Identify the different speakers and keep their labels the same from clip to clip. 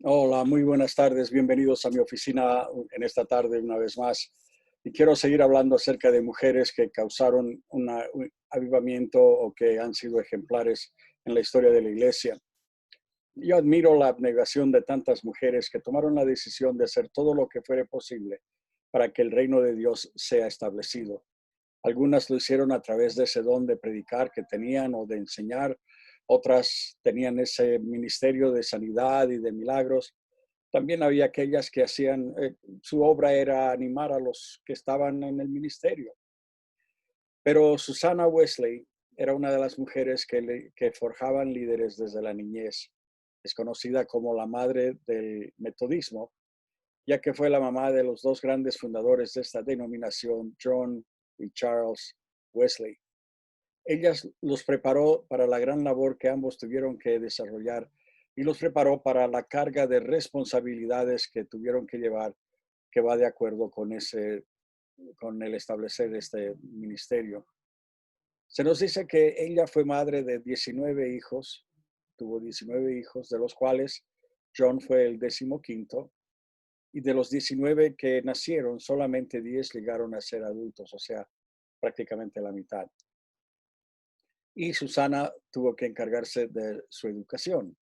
Speaker 1: Hola, muy buenas tardes. Bienvenidos a mi oficina en esta tarde una vez más. Y quiero seguir hablando acerca de mujeres que causaron un avivamiento o que han sido ejemplares en la historia de la iglesia. Yo admiro la abnegación de tantas mujeres que tomaron la decisión de hacer todo lo que fuere posible para que el reino de Dios sea establecido. Algunas lo hicieron a través de ese don de predicar que tenían o de enseñar. Otras tenían ese ministerio de sanidad y de milagros. También había aquellas que hacían, su obra era animar a los que estaban en el ministerio. Pero Susana Wesley era una de las mujeres que forjaban líderes desde la niñez. Es conocida como la madre del metodismo, ya que fue la mamá de los dos grandes fundadores de esta denominación, John y Charles Wesley. Ella los preparó para la gran labor que ambos tuvieron que desarrollar y los preparó para la carga de responsabilidades que tuvieron que llevar, que va de acuerdo con el establecer este ministerio. Se nos dice que ella fue madre de 19 hijos, tuvo 19 hijos, de los cuales John fue el 15º, y de los 19 que nacieron, solamente 10 llegaron a ser adultos, o sea, prácticamente la mitad. Y Susana tuvo que encargarse de su educación.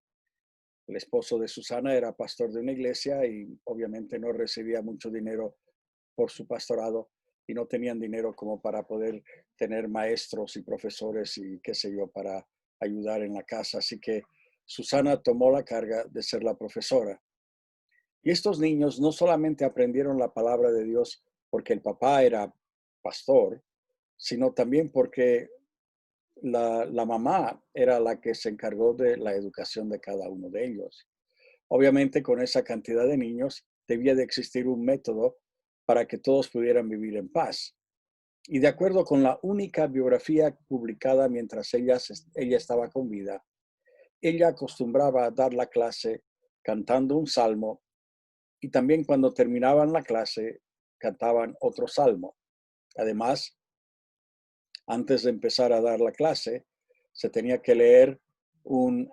Speaker 1: El esposo de Susana era pastor de una iglesia y obviamente no recibía mucho dinero por su pastorado y no tenían dinero como para poder tener maestros y profesores y qué sé yo para ayudar en la casa. Así que Susana tomó la carga de ser la profesora. Y estos niños no solamente aprendieron la palabra de Dios porque el papá era pastor, sino también porque la mamá era la que se encargó de la educación de cada uno de ellos. Obviamente, con esa cantidad de niños, debía de existir un método para que todos pudieran vivir en paz. Y de acuerdo con la única biografía publicada mientras ella estaba con vida, ella acostumbraba a dar la clase cantando un salmo y también cuando terminaban la clase cantaban otro salmo. Además, antes de empezar a dar la clase, se tenía que leer un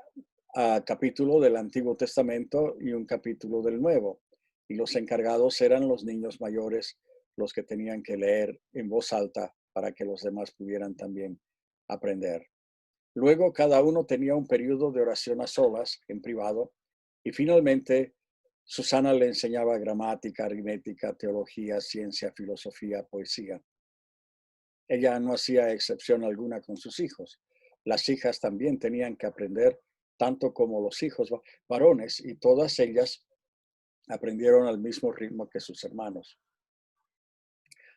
Speaker 1: capítulo del Antiguo Testamento y un capítulo del Nuevo. Y los encargados eran los niños mayores, los que tenían que leer en voz alta para que los demás pudieran también aprender. Luego cada uno tenía un periodo de oración a solas, en privado, y finalmente Susana le enseñaba gramática, aritmética, teología, ciencia, filosofía, poesía. Ella no hacía excepción alguna con sus hijos. Las hijas también tenían que aprender, tanto como los hijos varones, y todas ellas aprendieron al mismo ritmo que sus hermanos.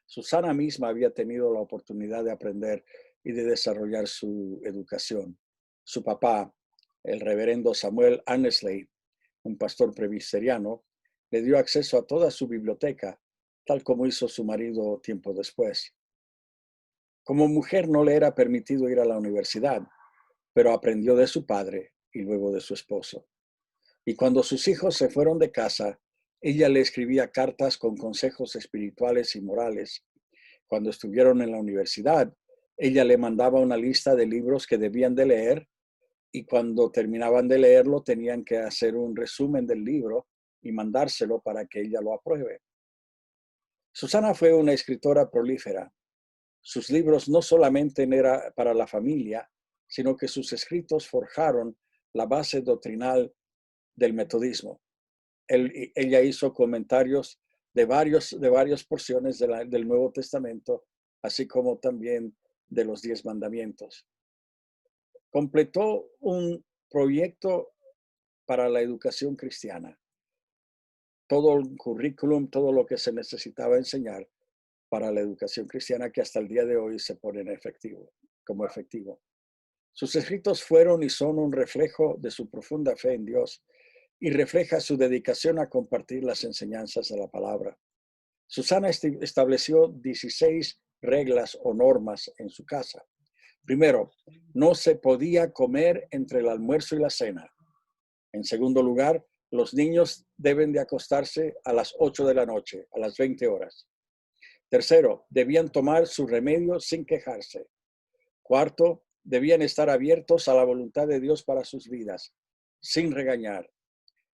Speaker 1: Susana misma había tenido la oportunidad de aprender y de desarrollar su educación. Su papá, el reverendo Samuel Annesley, un pastor presbiteriano, le dio acceso a toda su biblioteca, tal como hizo su marido tiempo después. Como mujer no le era permitido ir a la universidad, pero aprendió de su padre y luego de su esposo. Y cuando sus hijos se fueron de casa, ella le escribía cartas con consejos espirituales y morales. Cuando estuvieron en la universidad, ella le mandaba una lista de libros que debían de leer y cuando terminaban de leerlo tenían que hacer un resumen del libro y mandárselo para que ella lo apruebe. Susana fue una escritora prolífera. Sus libros no solamente eran para la familia, sino que sus escritos forjaron la base doctrinal del metodismo. Ella hizo comentarios de varias porciones del Nuevo Testamento, así como también de los 10 mandamientos. Completó un proyecto para la educación cristiana, todo el currículum, todo lo que se necesitaba enseñar para la educación cristiana que hasta el día de hoy se pone en efectivo, como efectivo. Sus escritos fueron y son un reflejo de su profunda fe en Dios y refleja su dedicación a compartir las enseñanzas de la palabra. Susana estableció 16 reglas o normas en su casa. Primero, no se podía comer entre el almuerzo y la cena. En segundo lugar, los niños deben de acostarse a las 8 de la noche, a las 20 horas. Tercero, debían tomar su remedio sin quejarse. Cuarto, debían estar abiertos a la voluntad de Dios para sus vidas, sin regañar.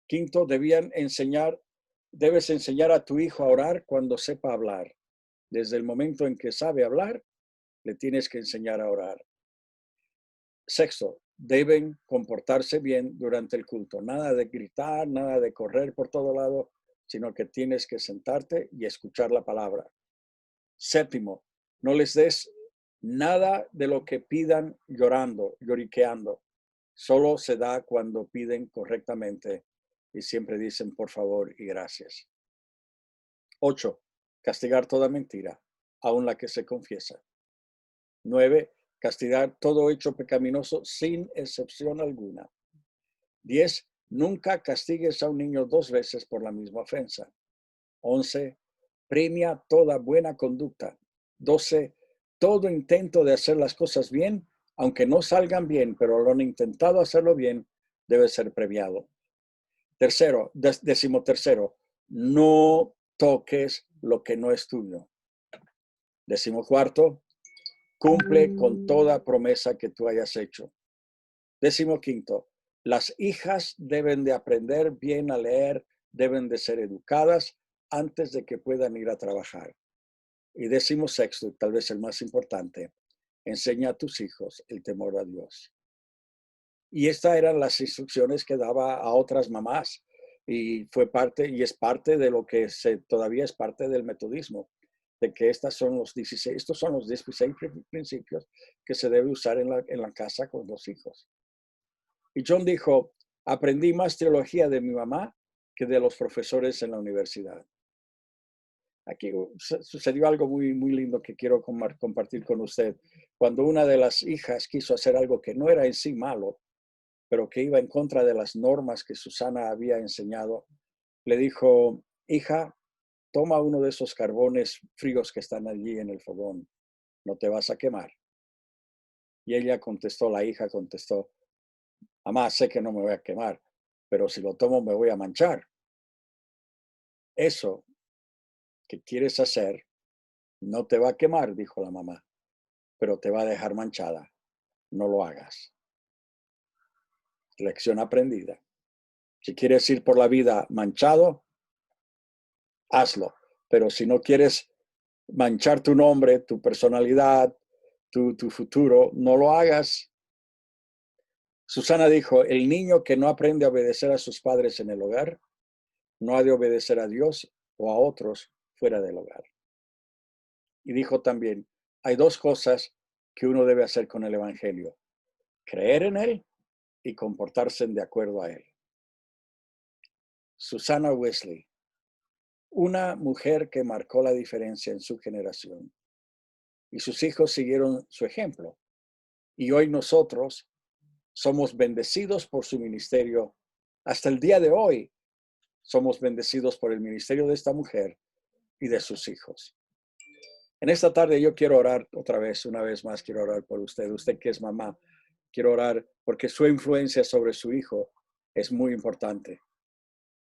Speaker 1: Quinto, debes enseñar a tu hijo a orar cuando sepa hablar. Desde el momento en que sabe hablar, le tienes que enseñar a orar. Sexto, deben comportarse bien durante el culto. Nada de gritar, nada de correr por todo lado, sino que tienes que sentarte y escuchar la palabra. Séptimo, no les des nada de lo que pidan llorando, lloriqueando. Solo se da cuando piden correctamente y siempre dicen por favor y gracias. 8. Castigar toda mentira, aun la que se confiesa. 9. Castigar todo hecho pecaminoso sin excepción alguna. 10. Nunca castigues a un niño 2 veces por la misma ofensa. 11. Premia toda buena conducta. 12. Todo intento de hacer las cosas bien, aunque no salgan bien, pero lo han intentado hacerlo bien, debe ser premiado. Décimo tercero, no toques lo que no es tuyo. 14, cumple con toda promesa que tú hayas hecho. 15, las hijas deben de aprender bien a leer, deben de ser educadas antes de que puedan ir a trabajar. Y 16, y tal vez el más importante, enseña a tus hijos el temor a Dios. Y estas eran las instrucciones que daba a otras mamás. Y fue parte, y es parte de lo que todavía es parte del metodismo, de que estos son los 16 principios que se debe usar en la casa con los hijos. Y John dijo, aprendí más teología de mi mamá que de los profesores en la universidad. Aquí sucedió algo muy, muy lindo que quiero compartir con usted. Cuando una de las hijas quiso hacer algo que no era en sí malo, pero que iba en contra de las normas que Susana había enseñado, le dijo, hija, toma uno de esos carbones fríos que están allí en el fogón, no te vas a quemar. Y ella contestó, la hija contestó, mamá, sé que no me voy a quemar, pero si lo tomo me voy a manchar. Eso que quieres hacer no te va a quemar, dijo la mamá, pero te va a dejar manchada. No lo hagas. Lección aprendida. Si quieres ir por la vida manchado, hazlo. Pero si no quieres manchar tu nombre, tu personalidad, tu futuro, no lo hagas. Susana dijo, el niño que no aprende a obedecer a sus padres en el hogar, no ha de obedecer a Dios o a otros fuera del hogar. Y dijo también, hay 2 cosas que uno debe hacer con el Evangelio, creer en él y comportarse de acuerdo a él. Susana Wesley, una mujer que marcó la diferencia en su generación. Y sus hijos siguieron su ejemplo. Y hoy nosotros somos bendecidos por su ministerio. Hasta el día de hoy somos bendecidos por el ministerio de esta mujer y de sus hijos. En esta tarde yo quiero orar otra vez, una vez más quiero orar por usted que es mamá. Quiero orar porque su influencia sobre su hijo es muy importante.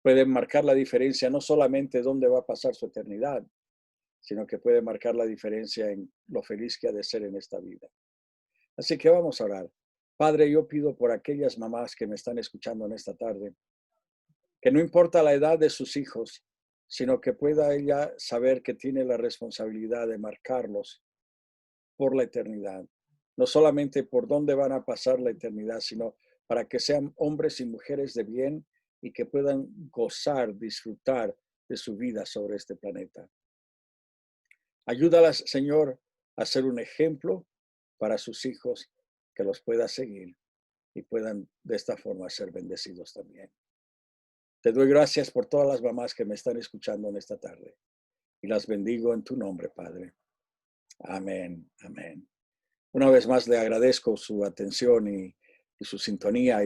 Speaker 1: Puede marcar la diferencia no solamente dónde va a pasar su eternidad, sino que puede marcar la diferencia en lo feliz que ha de ser en esta vida. Así que vamos a orar. Padre, yo pido por aquellas mamás que me están escuchando en esta tarde, que no importa la edad de sus hijos, sino que pueda ella saber que tiene la responsabilidad de marcarlos por la eternidad. No solamente por dónde van a pasar la eternidad, sino para que sean hombres y mujeres de bien y que puedan gozar, disfrutar de su vida sobre este planeta. Ayúdalas, Señor, a ser un ejemplo para sus hijos que los pueda seguir y puedan de esta forma ser bendecidos también. Te doy gracias por todas las mamás que me están escuchando en esta tarde y las bendigo en tu nombre, Padre. Amén, amén. Una vez más le agradezco su atención y su sintonía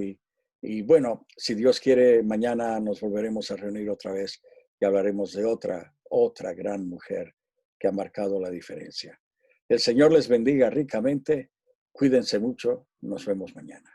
Speaker 1: y bueno, si Dios quiere, mañana nos volveremos a reunir otra vez y hablaremos de otra gran mujer que ha marcado la diferencia. El Señor les bendiga ricamente. Cuídense mucho. Nos vemos mañana.